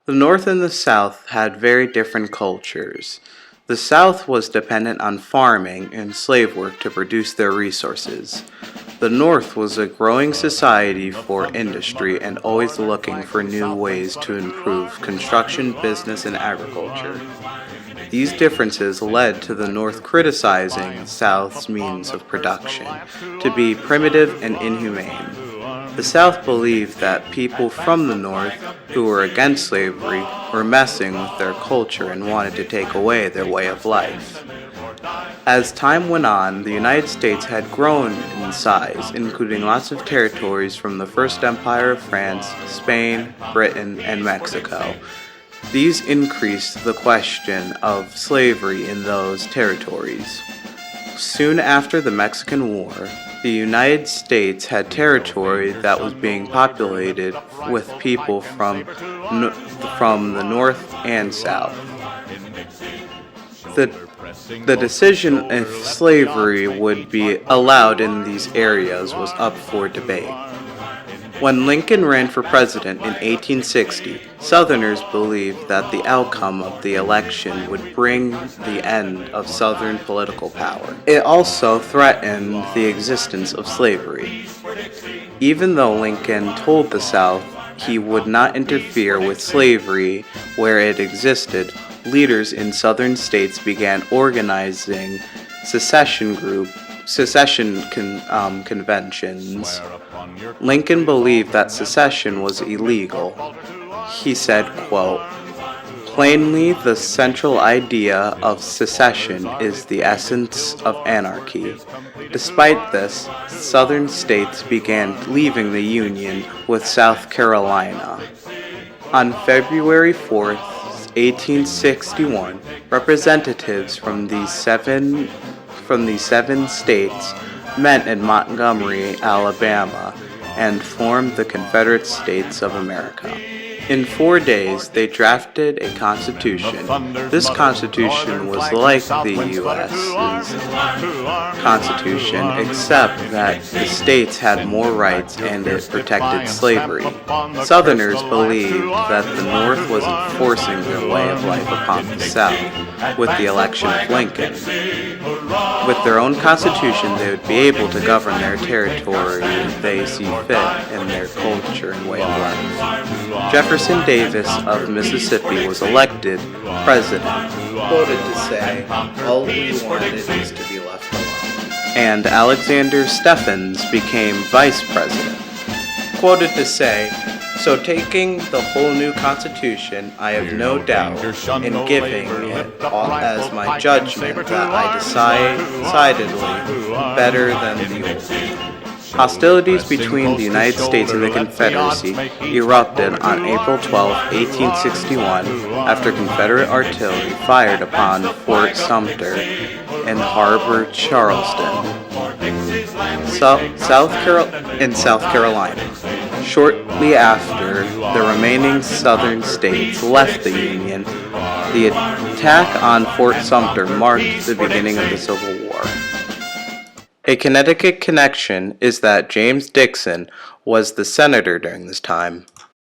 The North and the South had very different cultures. The South was dependent on farming and slave work to produce their resources. The North was a growing society for industry and always looking for new ways to improve construction, business, and agriculture. These differences led to the North criticizing the South's means of production to be primitive and inhumane. The South believed that people from the North who were against slavery were messing with their culture and wanted to take away their way of life. As time went on, the United States had grown in size, including lots of territories from the First Empire of France, Spain, Britain, and Mexico. These increased the question of slavery in those territories. Soon after the Mexican War, the United States had territory that was being populated with people from the North and South. The decision if slavery would be allowed in these areas was up for debate. When Lincoln ran for president in 1860, Southerners believed that the outcome of the election would bring the end of Southern political power. It also threatened the existence of slavery. Even though Lincoln told the South he would not interfere with slavery where it existed, leaders in Southern states began organizing secession conventions. Lincoln believed that secession was illegal. He said, quote, "Plainly, the central idea of secession is the essence of anarchy." Despite this, Southern states began leaving the Union with South Carolina. On February 4th, 1861, representatives from these seven states met in Montgomery, Alabama, and formed the Confederate States of America. In 4 days, they drafted a constitution. This constitution was like the U.S.'s constitution, except that the states had more rights and it protected slavery. Southerners believed that the North was enforcing their way of life upon the South with the election of Lincoln. With their own constitution, they would be able to govern their territory they see fit in their culture and way of life. Jefferson Davis of Mississippi was elected president, quoted to say, "All we wanted is to be left alone." And Alexander Stephens became vice president, quoted to say, "So taking the whole new Constitution, I have no doubt in giving it all as my judgment that I decidedly better than the old." Hostilities between the United States and the Confederacy erupted on April 12, 1861, after Confederate artillery fired upon Fort Sumter in Harbor, Charleston, South Carolina. Shortly after the remaining Southern states left the Union, the attack on Fort Sumter marked the beginning of the Civil War. A Connecticut connection is that James Dixon was the senator during this time.